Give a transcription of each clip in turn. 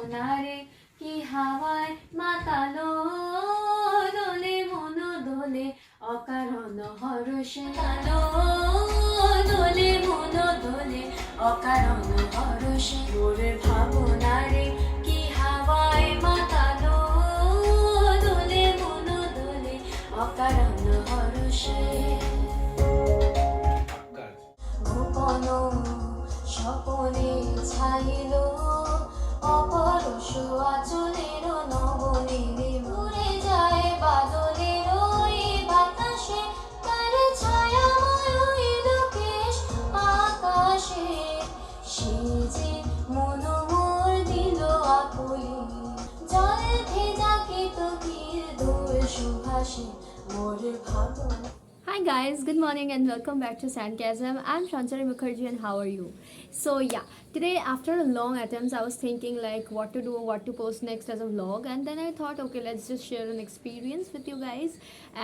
ভাবনারে কি হাওয়ায় মাতালো দোলে মন দোলে অকারণ হরষে আলো দোলে মন দোলে অকারণ হরষে মোর ভাবনারে কি হাওয়ায় মাতালো দোলে মন দোলে অকারণ হরষে গোপন স্বপনে ছাইল অপরশ আচলের নবনীরে উড়ে যায় বাদলের ওই বাতাসে তার ছায়াময় ওই লোকেশ আকাশে সে যে মন মোর দিল আকুলি জল ভেজা কেতকীর দোল সুভাষে মোর ভাবনা. Hi guys, good morning and welcome back to Sancasm. I'm Shanchari Mukherjee and how are you? So yeah, today after a long attempts I was thinking like what to do, what to post next as a vlog, and then I thought okay, let's just share an experience with you guys.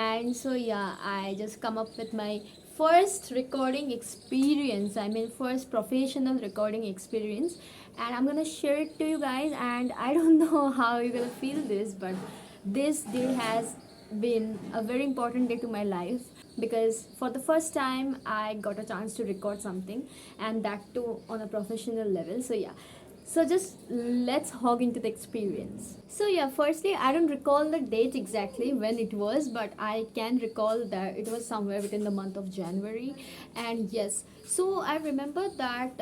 And so yeah, I just come up with my first recording experience, I mean first professional recording experience, and I'm gonna share it to you guys. And I don't know how you're gonna feel this, but this day has been a very important day to my life because for the first time I got a chance to record something, and that too on a professional level. So yeah, so just let's hog into the experience. So yeah, firstly I don't recall the date exactly when it was, but I can recall that it was somewhere within the month of January. And yes, so I remember that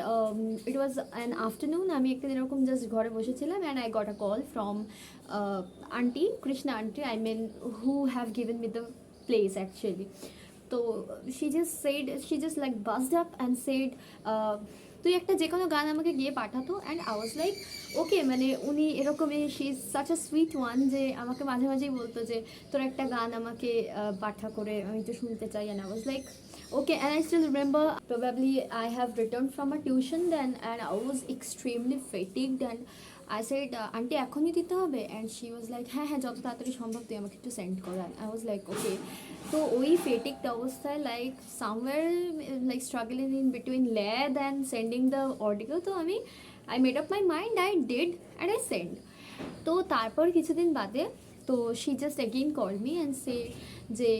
it was an afternoon. আমি একটা এরকম just ঘরে বসেছিলাম and I got a call from auntie Krishna auntie, I mean who have given me the place actually. So she just like buzzed up and said তুই একটা যে কোনো গান আমাকে গিয়ে পাঠাতো. And I was like okay, মানে উনি এরকমই, she is such a sweet one যে আমাকে মাঝে মাঝেই বলতো যে তোর একটা গান আমাকে পাঠা করে, আমি তো শুনতে চাই. And I was like okay. And I still remember probably I have returned from a tuition then and I was extremely fatigued and I said aunty এখনই দিতে হবে? অ্যান্ড শি ওয়াজ লাইক হ্যাঁ হ্যাঁ যত তাড়াতাড়ি সম্ভব তুই আমাকে একটু সেন্ড কর. I was like okay. তো ওই ফেটিকড অবস্থায় like somewhere like struggling in between lab and sending the audio, তো I made up my mind, I did and I send. তো তারপর কিছুদিন বাদে তো she just again call me and say যে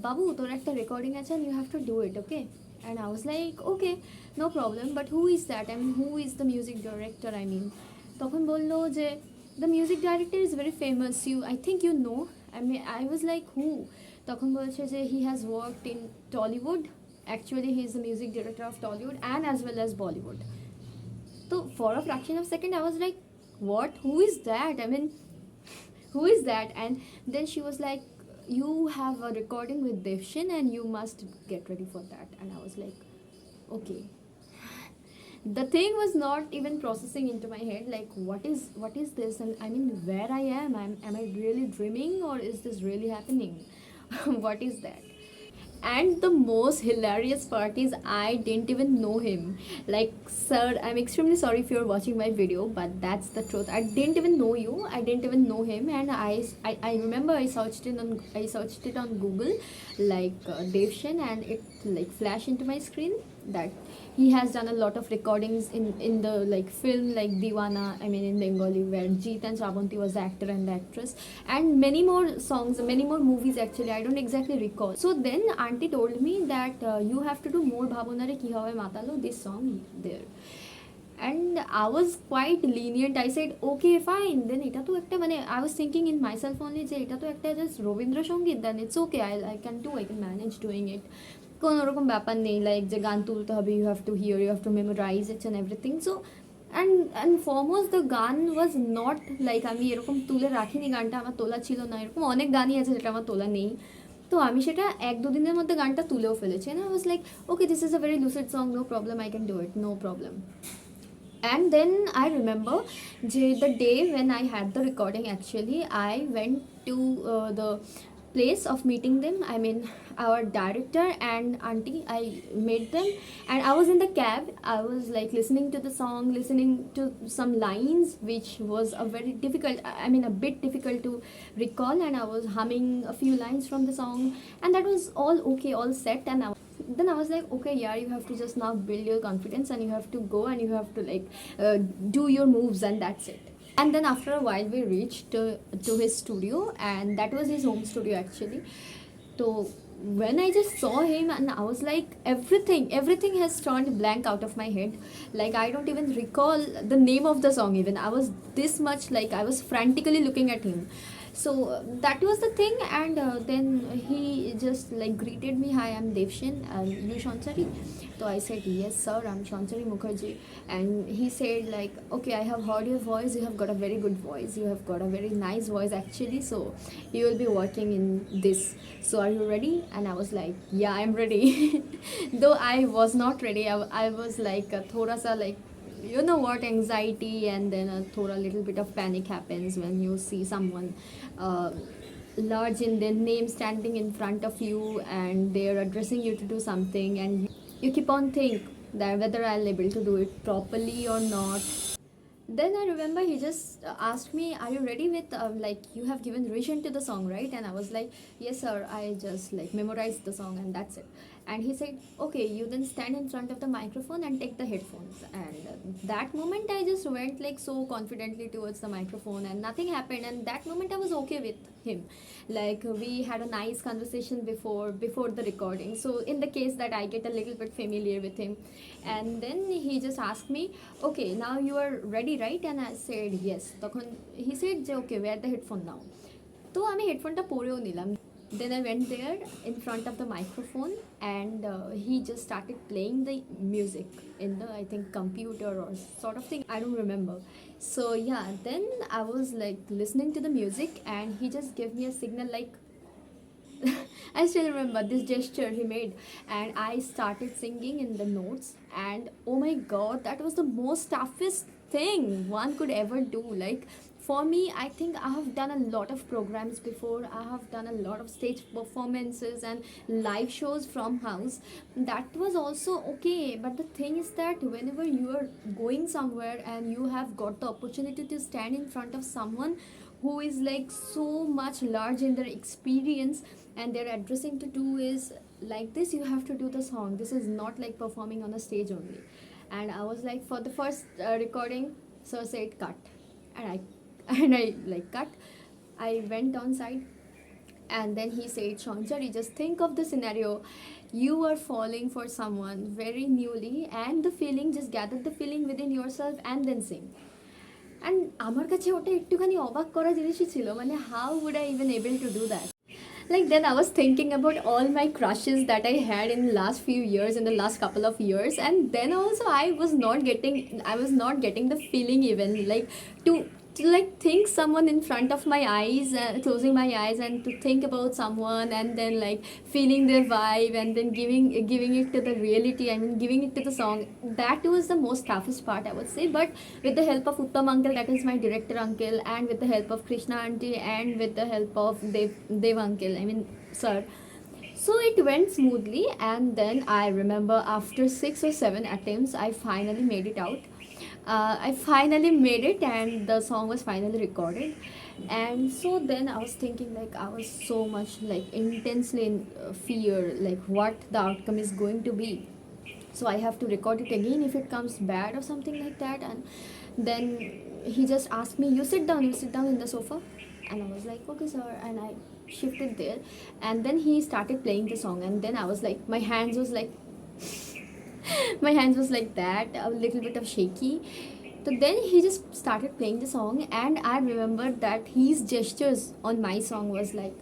বাবু তোর একটা রেকর্ডিং আছে and you have to do it, okay. And I was like okay, no problem, but who is that, I mean who is the music director, I mean. তখন বললো যে the music director is very famous, I think you know. I was like who? তখন বলছে যে he has worked in Tollywood, actually he is the music director of Tollywood and as well as Bollywood. তো for a fraction of second I was like what, who is that, I mean who is that? And then she was like you have a recording with Devshin and you must get ready for that. And I was like okay. The thing was not even processing into my head like what is this, and I mean where I am I really dreaming or is this really happening? What is that? And the most hilarious part is I didn't even know him. Like, sir, I'm extremely sorry if you're watching my video, but that's the truth. I didn't even know you. I didn't even know him. And I remember I searched it on Google, like Devshin, and it like flashed into my screen that he has done a lot of recordings in the like film like Diwana, I mean in Bengali, where Jeet and Shravanti was the actor and the actress, and many more songs, many more movies actually, I don't exactly recall. So then auntie told me that you have to do more Bhabonare Ki Hawaye Matalo, this song there. And I was quite lenient. I said okay fine, then এটা তো একটা মানে I was thinking in myself only যে এটা তো একটা just Rabindra সঙ্গীত, then it's okay, I can manage doing it. কোনো রকম ব্যাপার নেই লাইক যে গান তুলতে হবে, you have to hear, you have to memorise it and everything. So and foremost the গান ওয়াজ নট লাইক আমি এরকম তুলে রাখিনি, গানটা আমার তোলা ছিল না. এরকম অনেক গানই আছে যেটা আমার তোলা নেই. তো আমি সেটা 1-2 দিনের মধ্যে গানটা তুলেও ফেলেছি. And I was like okay, this is a very lucid song, no problem, I can do it, no problem. And then I remember the day when I had the recording, actually I went to the place of meeting them, I mean our director and auntie, I met them and I was in the cab. I was like listening to the song, listening to some lines which was a very difficult, I mean a bit difficult to recall, and I was humming a few lines from the song and that was all okay, all set. And then I was like okay, yeah, you have to just now build your confidence and you have to go and you have to like do your moves and that's it. And then after a while we reached to his studio, and that was his home studio actually. So when I just saw him, and I was like, everything has turned blank out of my head. Like I don't even recall the name of the song even. I was this much, like I was frantically looking at him. So that was the thing. And then he just like greeted me, hi, I'm Devshin, you Shansari? So I said, yes sir, I'm Shansari Mukherjee. And he said like, okay, I have heard your voice, you have got a very good voice, you have got a very nice voice actually, so you will be working in this, so are you ready? And I was like, yeah, I'm ready. Though I was not ready, I was like thoda sa like, you know what, anxiety, and then a thoda little bit of panic happens when you see someone uh, large in their name standing in front of you, and they're addressing you to do something, and you keep on think that whether I'll able to do it properly or not. Then I remember he just asked me, are you ready with like, you have given revision to the song, right? And I was like, yes sir, I just like memorized the song and that's it. And he said, okay, you then stand in front of the microphone and take the headphones. And that moment I just went like so confidently towards the microphone, and nothing happened. And that moment I was okay with him. Like we had a nice conversation before the recording, so in the case that I get a little bit familiar with him. And then he just asked me, okay, now you are ready, right? And I said yes. তখন he said যে okay, wear the headphone now. তো আমি হেডফোনটা পরেও নিলাম. Then I went there in front of the microphone, and he just started playing the music in the, I think, computer or sort of thing, I don't remember. So yeah, then I was like listening to the music, and he just gave me a signal like, I still remember this gesture he made, and I started singing in the notes. And oh my god, that was the most toughest thing one could ever do. Like, for me, I think I have done a lot of programs before, I have done a lot of stage performances and live shows from house. That was also okay, but the thing is that whenever you are going somewhere and you have got the opportunity to stand in front of someone who is like so much large in their experience, and their addressing to do is like this, you have to do the song, this is not like performing on a stage only. And I was like, for the first recording, sir said cut, and I and I like cut. I went on side, and then he said, Shankari, just think of the scenario, you are falling for someone very newly, and the feeling, just gather the feeling within yourself and then sing. And আমার কাছে ওটা একটুখানি অবাক করা জিনিসই ছিল, মানে how would I even able to do that. Like then I was thinking about all my crushes that I had in last few years, in the last couple of years, and then also I was not getting the feeling even like to like think someone in front of my eyes, closing my eyes and to think about someone, and then like feeling their vibe, and then giving it to the reality, I mean giving it to the song. That was the most toughest part, I would say. But with the help of Uttam uncle, that is my director uncle, and with the help of Krishna auntie, and with the help of Dev uncle, I mean sir, so it went smoothly. And then I remember after 6 or 7 attempts, I finally made it out. I finally made it, and the song was finally recorded. And so then I was thinking, like, I was so much like intensely in fear, like what the outcome is going to be. So I have to record it again if it comes bad or something like that. And then he just asked me, you sit down in the sofa. And I was like, okay sir. And I shifted there, and then he started playing the song. And then I was like, my hands was like my hands was like that, a little bit of shaky. So then he just started playing the song, and I remember that his gestures on my song was like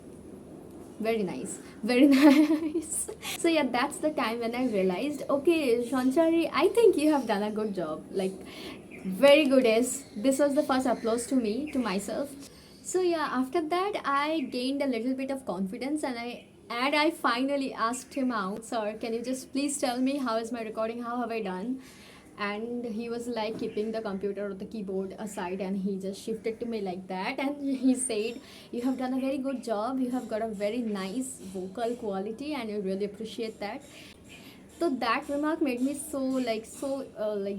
very nice, very nice. So yeah, that's the time when I realized, okay Shanchari, I think you have done a good job, like very good. As this was the first applause to me, to myself. So yeah, after that I gained a little bit of confidence, and I finally asked him out, sir, can you just please tell me how is my recording, how have I done? And he was like keeping the computer or the keyboard aside, and he just shifted to me like that, and he said, you have done a very good job, you have got a very nice vocal quality, and I really appreciate that. So that remark made me so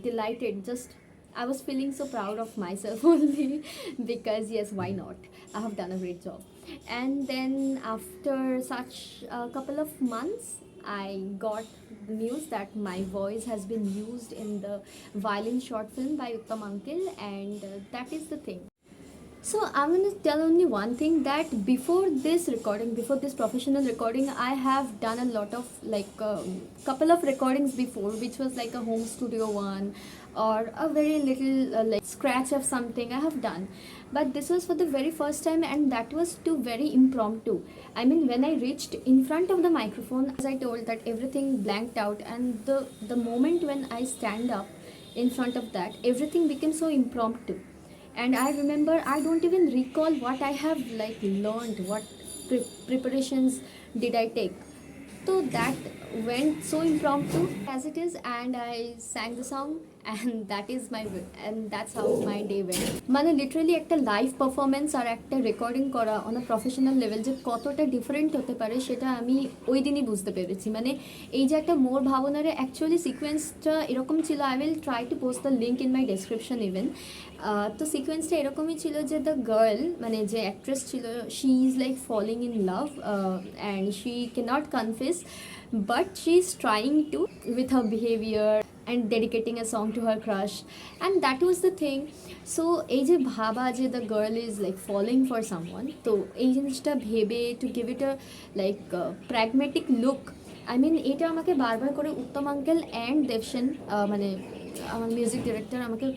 delighted. Just I was feeling so proud of myself only, because yes, why not, I have done a great job. And then after such a couple of months, I got the news that my voice has been used in the Violin short film by Uttam Uncle, and that is the thing. So I'm gonna tell only one thing, that before this recording, before this professional recording, I have done a lot of like couple of recordings before, which was like a home studio one or a very little like scratch of something I have done. But this was for the very first time, and that was too very impromptu. I mean, when I reached in front of the microphone, as I told, that everything blanked out, and the moment when I stand up in front of that, everything became so impromptu. And I remember, I don't even recall what I have like learned, what preparations did I take. So that went so impromptu as it is, and I sang the song, and that is my, and that's how my day went. মানে literally একটা live performance আর একটা recording করা on a professional level যে কতটা different হতে পারে, সেটা আমি ওই দিনই বুঝতে পেরেছি। মানে এই যে একটা মোর ভাবনারে অ্যাকচুয়ালি সিকোয়েন্সটা এরকম ছিল, I will try to post the link in my description even. তো সিকোয়েন্সটা এরকমই ছিল যে দ্য গার্ল, মানে যে অ্যাক্ট্রেস ছিল, she is like falling in love and she can't confess, but she's trying to with her behavior and dedicating a song to her crush, and that was the thing. So এই যে ভাবা যে the girl is like falling for someone, তো এই জিনিসটা ভেবে to give it a like pragmatic look, I mean এটা আমাকে বারবার করে উত্তম আঙ্কেল অ্যান্ড দেবসেন, মানে আমার মিউজিক ডিরেক্টর আমাকে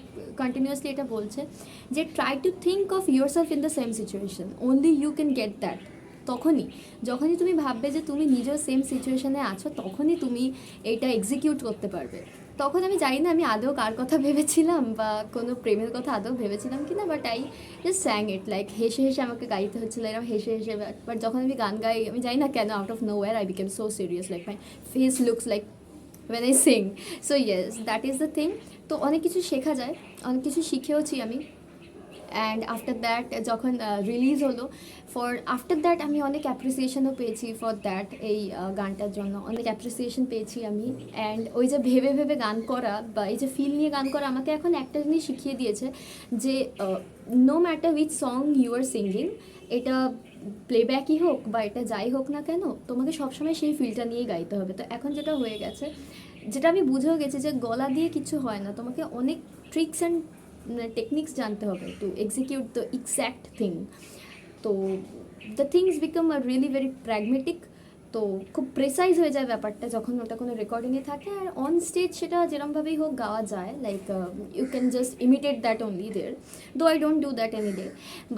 কন্টিনিউয়াসলি এটা বলছে যে try to think of yourself in the same situation, only you can get that. যখনই তুমি ভাববে যে তুমি নিজেও সেম সিচুয়েশনে আছো, তখনই তুমি এইটা এক্সিকিউট করতে পারবে। তখন আমি জানি না আমি আদৌ কার কথা ভেবেছিলাম বা কোনো প্রেমের কথা আদৌ ভেবেছিলাম কি না, but I just স্যাং it, like হেসে হেসে আমাকে গাইতে হচ্ছিলো, এরকম হেসে হেসে। বাট যখন আমি গান গাই, আমি জানি না কেন, out of no wire I became so serious, like my face looks like when I sing. So yes, that is the thing. তো অনেক কিছু শেখা যায়, অনেক কিছু শিখেওছি আমি। অ্যান্ড আফটার দ্যাট যখন রিলিজ হলো, আফটার দ্যাট আমি অনেক অ্যাপ্রিসিয়েশনও পেয়েছি ফর দ্যাট, এই গানটার জন্য অনেক অ্যাপ্রিসিয়েশন পেয়েছি আমি। অ্যান্ড ওই যে ভেবে ভেবে গান করা বা এই যে ফিল নিয়ে গান করা আমাকে এখন একটা জিনিস শিখিয়ে দিয়েছে যে no matter which song you are singing, এটা প্লেব্যাকই হোক বা এটা যাই হোক না কেন, তোমাকে সবসময় সেই ফিলটা নিয়েই গাইতে হবে। তো এখন যেটা হয়ে গেছে, যেটা আমি বুঝেও গেছি, যে গলা দিয়ে কিছু হয় না, তোমাকে অনেক ট্রিক্স অ্যান্ড টেকনিক্স জানতে হবে to execute the exact thing. তো দ্য থিংস বিকাম আর রিয়েলি ভেরি প্র্যাগমেটিক। তো খুব প্রেসাইজ হয়ে যায় ব্যাপারটা যখন ওটা কোনো রেকর্ডিংয়ে থাকে, আর অন স্টেজ সেটা যেরমভাবেই হোক গাওয়া যায়, like you can just imitate that only there, though I don't do that any day.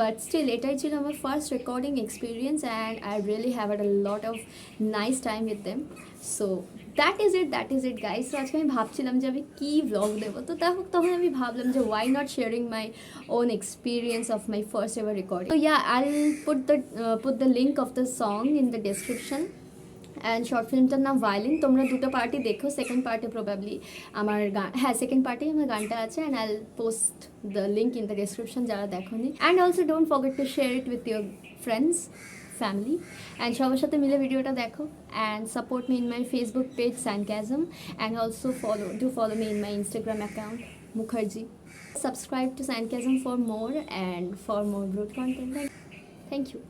But still এটাই ছিল আমার first recording experience, and I really have had a lot of nice time with them. So that is it guys. তো আজকে আমি ভাবছিলাম যে আমি কী blog দেবো, তো তখন আমি ভাবলাম যে why not sharing my own experience of my first ever recording. তো yeah, I will put the link of the song in the description. And short ফিল্মটার নাম ভায়োলিন। তোমরা দুটো পার্টি দেখো, সেকেন্ড পার্টে প্রবাবলি আমার গান, হ্যাঁ সেকেন্ড পার্টেই আমার গানটা আছে, and I will post the link in the description যারা দেখোনি। And also don't forget to share it with your friends, family, and সবার সাথে মিলে ভিডিওটা দেখো। And support me in my Facebook page Sancasm, and also follow me in my Instagram account Mukherjee. Subscribe to Sancasm for more and for more broad content. Thank you.